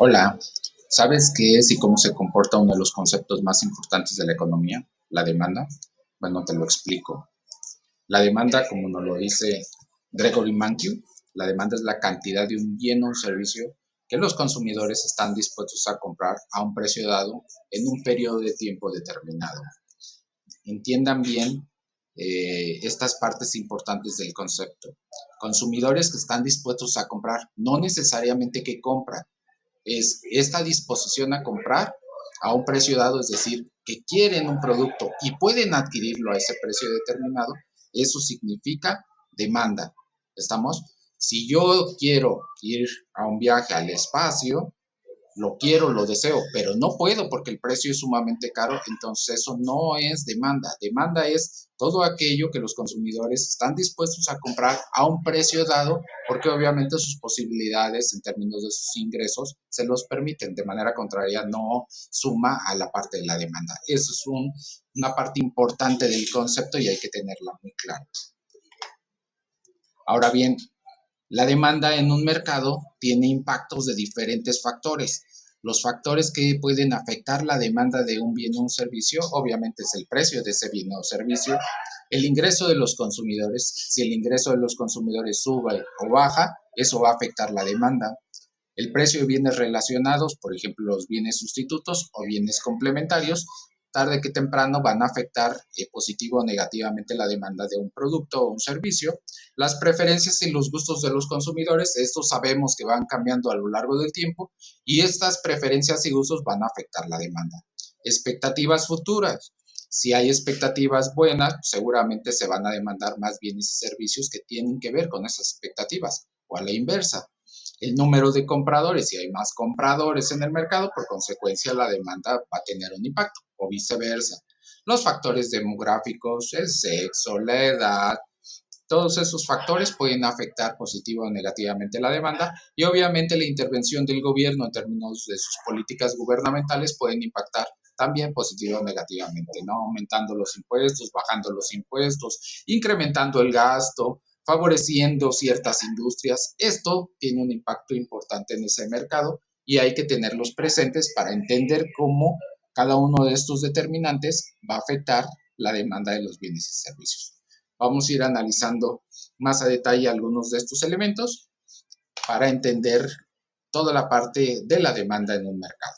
Hola, ¿sabes qué es y cómo se comporta uno de los conceptos más importantes de la economía? La demanda. Bueno, te lo explico. La demanda, como nos lo dice Gregory Mankiw, la demanda es la cantidad de un bien o un servicio que los consumidores están dispuestos a comprar a un precio dado en un periodo de tiempo determinado. Entiendan bien estas partes importantes del concepto. Consumidores que están dispuestos a comprar, no necesariamente que compran, es esta disposición a comprar a un precio dado, es decir, que quieren un producto y pueden adquirirlo a ese precio determinado, eso significa demanda. ¿Estamos? Si yo quiero ir a un viaje al espacio, lo quiero, lo deseo, pero no puedo porque el precio es sumamente caro, entonces eso no es demanda. Demanda es todo aquello que los consumidores están dispuestos a comprar a un precio dado, porque obviamente sus posibilidades en términos de sus ingresos se los permiten. De manera contraria, no suma a la parte de la demanda. Eso es una parte importante del concepto y hay que tenerla muy clara. Ahora bien, la demanda en un mercado tiene impactos de diferentes factores. Los factores que pueden afectar la demanda de un bien o un servicio, obviamente, es el precio de ese bien o servicio, el ingreso de los consumidores. Si el ingreso de los consumidores sube o baja, eso va a afectar la demanda. El precio de bienes relacionados, por ejemplo, los bienes sustitutos o bienes complementarios, tarde que temprano van a afectar positivo o negativamente la demanda de un producto o un servicio. Las preferencias y los gustos de los consumidores, estos sabemos que van cambiando a lo largo del tiempo y estas preferencias y gustos van a afectar la demanda. Expectativas futuras. Si hay expectativas buenas, seguramente se van a demandar más bienes y servicios que tienen que ver con esas expectativas, o a la inversa. El número de compradores, si hay más compradores en el mercado, por consecuencia la demanda va a tener un impacto, o viceversa. Los factores demográficos, el sexo, la edad, todos esos factores pueden afectar positiva o negativamente la demanda y obviamente la intervención del gobierno en términos de sus políticas gubernamentales pueden impactar también positiva o negativamente, ¿no? Aumentando los impuestos, bajando los impuestos, incrementando el gasto, favoreciendo ciertas industrias. Esto tiene un impacto importante en ese mercado y hay que tenerlos presentes para entender cómo cada uno de estos determinantes va a afectar la demanda de los bienes y servicios. Vamos a ir analizando más a detalle algunos de estos elementos para entender toda la parte de la demanda en un mercado.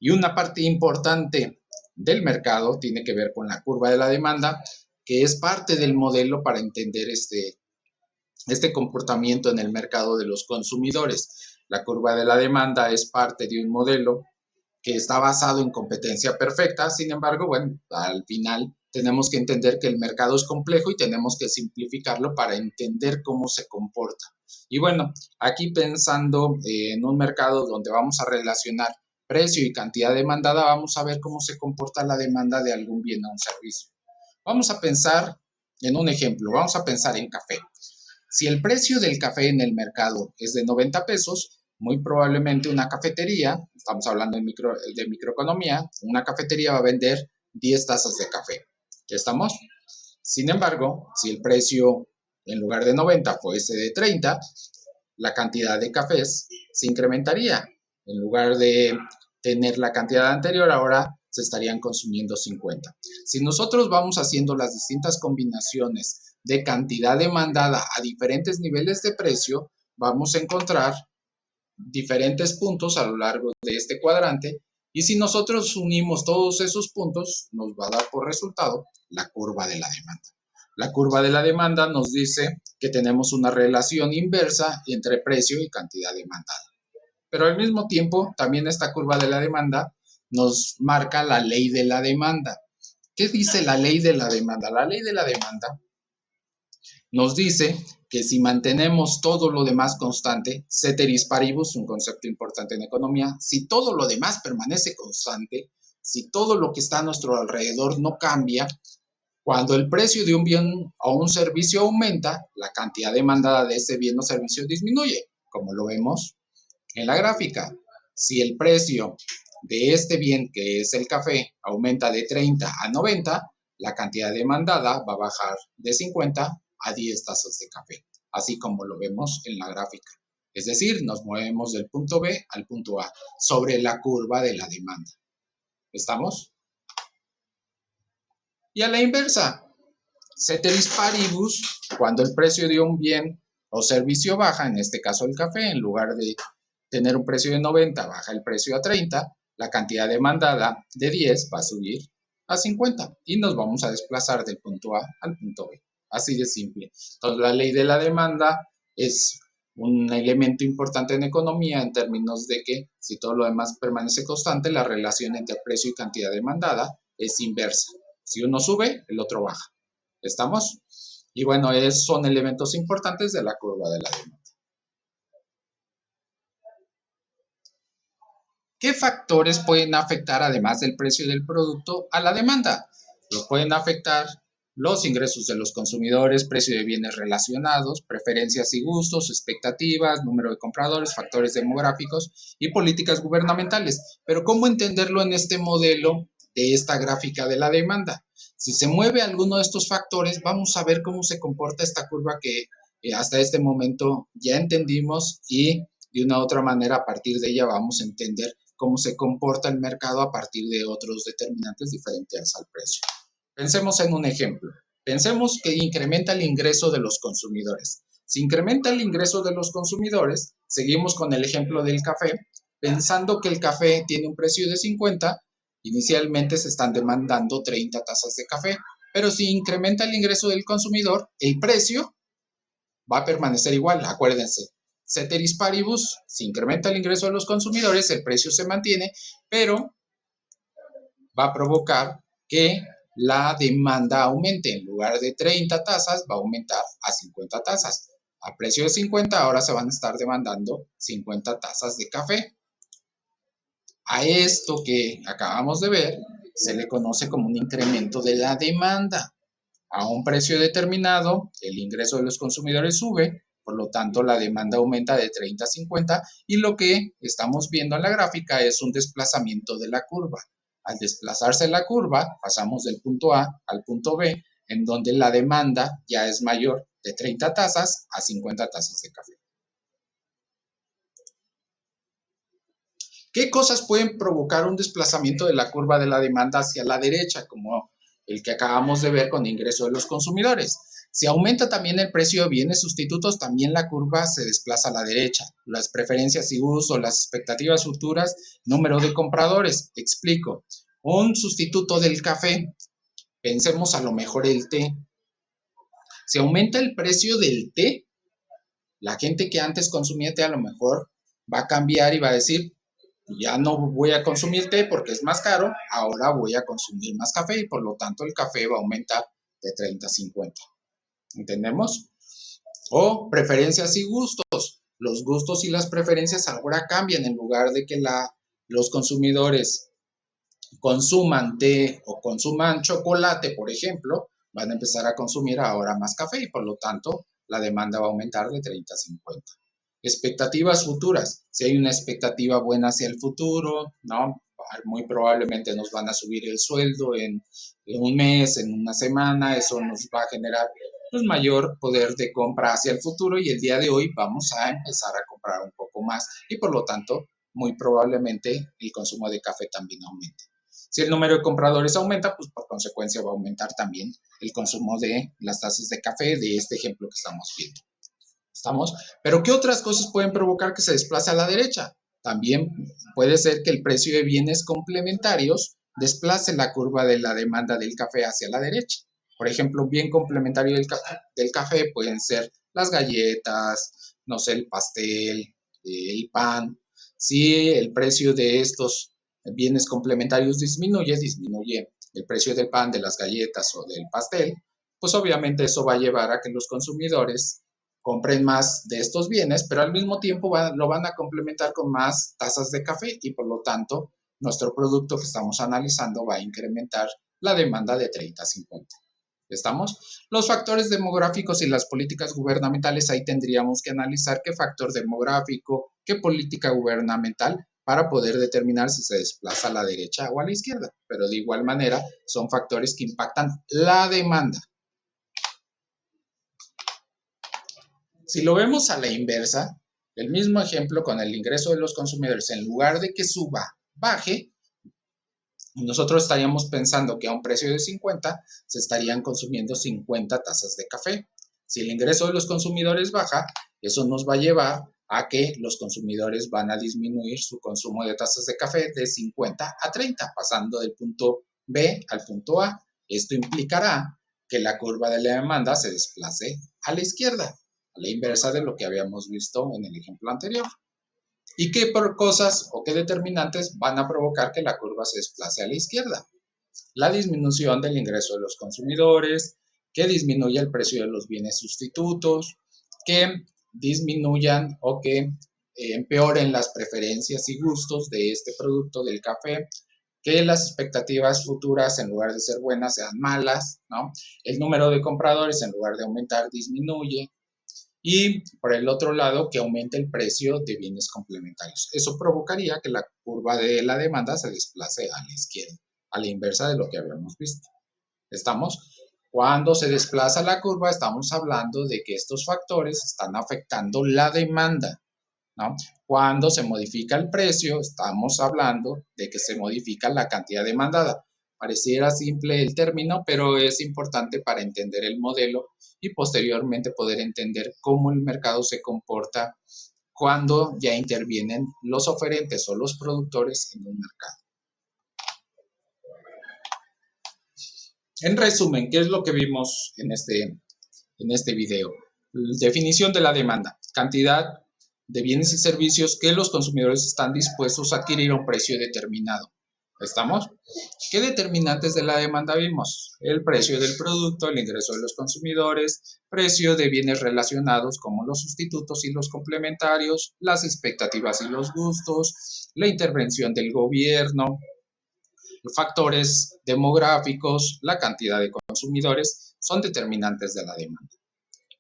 Y una parte importante del mercado tiene que ver con la curva de la demanda, que es parte del modelo para entender este comportamiento en el mercado de los consumidores. La curva de la demanda es parte de un modelo que está basado en competencia perfecta. Sin embargo, bueno, al final tenemos que entender que el mercado es complejo y tenemos que simplificarlo para entender cómo se comporta. Y bueno, aquí pensando en un mercado donde vamos a relacionar precio y cantidad demandada, vamos a ver cómo se comporta la demanda de algún bien o un servicio. Vamos a pensar en un ejemplo, vamos a pensar en café. Si el precio del café en el mercado es de 90 pesos, muy probablemente una cafetería, estamos hablando de microeconomía, una cafetería va a vender 10 tazas de café. ¿Ya estamos? Sin embargo, si el precio en lugar de 90 fuese de 30, la cantidad de cafés se incrementaría. En lugar de tener la cantidad anterior, ahora se estarían consumiendo 50. Si nosotros vamos haciendo las distintas combinaciones de cantidad demandada a diferentes niveles de precio, vamos a encontrar diferentes puntos a lo largo de este cuadrante y si nosotros unimos todos esos puntos, nos va a dar por resultado la curva de la demanda. La curva de la demanda nos dice que tenemos una relación inversa entre precio y cantidad demandada. Pero al mismo tiempo, también esta curva de la demanda nos marca la ley de la demanda. ¿Qué dice la ley de la demanda? La ley de la demanda nos dice que si mantenemos todo lo demás constante, ceteris paribus, un concepto importante en economía, si todo lo demás permanece constante, si todo lo que está a nuestro alrededor no cambia, cuando el precio de un bien o un servicio aumenta, la cantidad demandada de ese bien o servicio disminuye, como lo vemos en la gráfica. Si el precio de este bien, que es el café, aumenta de 30 a 90, la cantidad demandada va a bajar de 50 a 10 tazas de café, así como lo vemos en la gráfica. Es decir, nos movemos del punto B al punto A sobre la curva de la demanda. ¿Estamos? Y a la inversa, ceteris paribus, cuando el precio de un bien o servicio baja, en este caso el café, en lugar de tener un precio de 90, baja el precio a 30, la cantidad demandada de 10 va a subir a 50 y nos vamos a desplazar del punto A al punto B. Así de simple. Entonces, la ley de la demanda es un elemento importante en economía en términos de que si todo lo demás permanece constante, la relación entre precio y cantidad demandada es inversa. Si uno sube, el otro baja. ¿Estamos? Y bueno, son elementos importantes de la curva de la demanda. ¿Qué factores pueden afectar, además del precio del producto, a la demanda? Los pueden afectar los ingresos de los consumidores, precio de bienes relacionados, preferencias y gustos, expectativas, número de compradores, factores demográficos y políticas gubernamentales. Pero ¿cómo entenderlo en este modelo de esta gráfica de la demanda? Si se mueve alguno de estos factores, vamos a ver cómo se comporta esta curva que hasta este momento ya entendimos y de una u otra manera a partir de ella vamos a entender cómo se comporta el mercado a partir de otros determinantes diferentes al precio. Pensemos en un ejemplo. Pensemos que incrementa el ingreso de los consumidores. Si incrementa el ingreso de los consumidores, seguimos con el ejemplo del café, pensando que el café tiene un precio de 50, inicialmente se están demandando 30 tazas de café, pero si incrementa el ingreso del consumidor, el precio va a permanecer igual, acuérdense. Ceteris paribus, si incrementa el ingreso de los consumidores, el precio se mantiene, pero va a provocar que la demanda aumente. En lugar de 30 tazas, va a aumentar a 50 tazas. A precio de 50, ahora se van a estar demandando 50 tazas de café. A esto que acabamos de ver, se le conoce como un incremento de la demanda. A un precio determinado, el ingreso de los consumidores sube, por lo tanto la demanda aumenta de 30 a 50 y lo que estamos viendo en la gráfica es un desplazamiento de la curva. Al desplazarse la curva, pasamos del punto A al punto B, en donde la demanda ya es mayor de 30 tazas a 50 tazas de café. ¿Qué cosas pueden provocar un desplazamiento de la curva de la demanda hacia la derecha, como el que acabamos de ver con ingreso de los consumidores? Si aumenta también el precio de bienes sustitutos, también la curva se desplaza a la derecha. Las preferencias y usos, las expectativas futuras, número de compradores. Explico. Un sustituto del café, pensemos a lo mejor el té. Si aumenta el precio del té, la gente que antes consumía té a lo mejor va a cambiar y va a decir, ya no voy a consumir té porque es más caro, ahora voy a consumir más café y por lo tanto el café va a aumentar de 30 a 50. ¿Entendemos? O preferencias y gustos. Los gustos y las preferencias ahora cambian. En lugar de que los consumidores consuman té o consuman chocolate, por ejemplo, van a empezar a consumir ahora más café y por lo tanto la demanda va a aumentar de 30 a 50. Expectativas futuras. Si hay una expectativa buena hacia el futuro, ¿no? Muy probablemente nos van a subir el sueldo en un mes, en una semana, eso nos va a generar pues, mayor poder de compra hacia el futuro y el día de hoy vamos a empezar a comprar un poco más y por lo tanto muy probablemente el consumo de café también aumente. Si el número de compradores aumenta, pues por consecuencia va a aumentar también el consumo de las tazas de café de este ejemplo que estamos viendo. ¿Estamos? Pero ¿qué otras cosas pueden provocar que se desplace a la derecha? También puede ser que el precio de bienes complementarios desplace la curva de la demanda del café hacia la derecha. Por ejemplo, un bien complementario del café pueden ser las galletas, no sé, el pastel, el pan. Si el precio de estos bienes complementarios disminuye el precio del pan, de las galletas o del pastel, pues obviamente eso va a llevar a que los consumidores compren más de estos bienes, pero al mismo tiempo lo van a complementar con más tazas de café y por lo tanto nuestro producto que estamos analizando va a incrementar la demanda de 30 a 50. ¿Estamos? Los factores demográficos y las políticas gubernamentales, ahí tendríamos que analizar qué factor demográfico, qué política gubernamental para poder determinar si se desplaza a la derecha o a la izquierda. Pero de igual manera son factores que impactan la demanda. Si lo vemos a la inversa, El mismo ejemplo con el ingreso de los consumidores, en lugar de que suba, baje, nosotros estaríamos pensando que a un precio de 50 se estarían consumiendo 50 tazas de café. Si el ingreso de los consumidores baja, eso nos va a llevar a que los consumidores van a disminuir su consumo de tazas de café de 50 a 30, pasando del punto B al punto A. Esto implicará que la curva de la demanda se desplace a la izquierda, a la inversa de lo que habíamos visto en el ejemplo anterior. ¿Y qué cosas o qué determinantes van a provocar que la curva se desplace a la izquierda? La disminución del ingreso de los consumidores, que disminuya el precio de los bienes sustitutos, que disminuyan o que empeoren las preferencias y gustos de este producto del café, que las expectativas futuras en lugar de ser buenas sean malas, ¿no? El número de compradores en lugar de aumentar disminuye, y por el otro lado que aumente el precio de bienes complementarios. Eso provocaría que la curva de la demanda se desplace a la izquierda, a la inversa de lo que habíamos visto. ¿Estamos? Cuando se desplaza la curva, estamos hablando de que estos factores están afectando la demanda, ¿no? Cuando se modifica el precio, estamos hablando de que se modifica la cantidad demandada. Pareciera simple el término, pero es importante para entender el modelo y posteriormente poder entender cómo el mercado se comporta cuando ya intervienen los oferentes o los productores en un mercado. En resumen, ¿qué es lo que vimos en este video? Definición de la demanda: cantidad de bienes y servicios que los consumidores están dispuestos a adquirir a un precio determinado. ¿Estamos? ¿Qué determinantes de la demanda vimos? El precio del producto, el ingreso de los consumidores, precio de bienes relacionados como los sustitutos y los complementarios, las expectativas y los gustos, la intervención del gobierno, factores demográficos, la cantidad de consumidores, son determinantes de la demanda.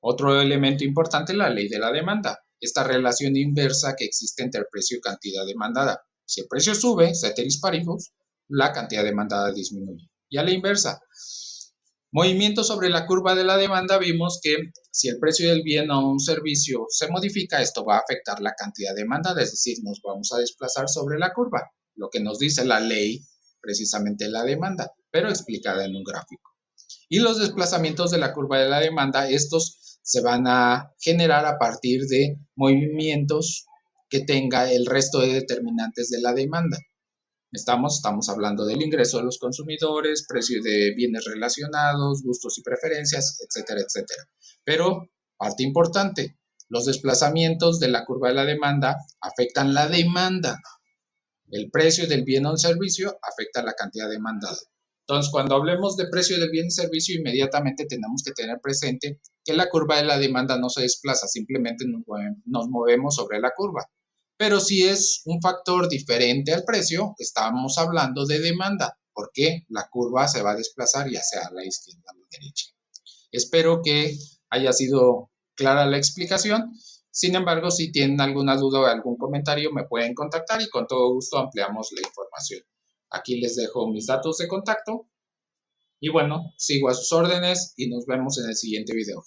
Otro elemento importante, la ley de la demanda, esta relación inversa que existe entre precio y cantidad demandada. Si el precio sube, ceteris paribus, la cantidad demandada disminuye. Y a la inversa, movimiento sobre la curva de la demanda, vimos que si el precio del bien o un servicio se modifica, esto va a afectar la cantidad demandada, es decir, nos vamos a desplazar sobre la curva, lo que nos dice la ley precisamente la demanda, pero explicada en un gráfico. Y los desplazamientos de la curva de la demanda, estos se van a generar a partir de movimientos que tenga el resto de determinantes de la demanda. Estamos hablando del ingreso de los consumidores, precio de bienes relacionados, gustos y preferencias, etcétera, etcétera. Pero, parte importante, los desplazamientos de la curva de la demanda afectan la demanda. El precio del bien o el servicio afecta la cantidad demandada. Entonces, cuando hablemos de precio del bien y servicio, inmediatamente tenemos que tener presente que la curva de la demanda no se desplaza, simplemente nos movemos sobre la curva. Pero si es un factor diferente al precio, estamos hablando de demanda, porque la curva se va a desplazar ya sea a la izquierda o a la derecha. Espero que haya sido clara la explicación. Sin embargo, si tienen alguna duda o algún comentario, me pueden contactar y con todo gusto ampliamos la información. Aquí les dejo mis datos de contacto y bueno, sigo a sus órdenes y nos vemos en el siguiente video.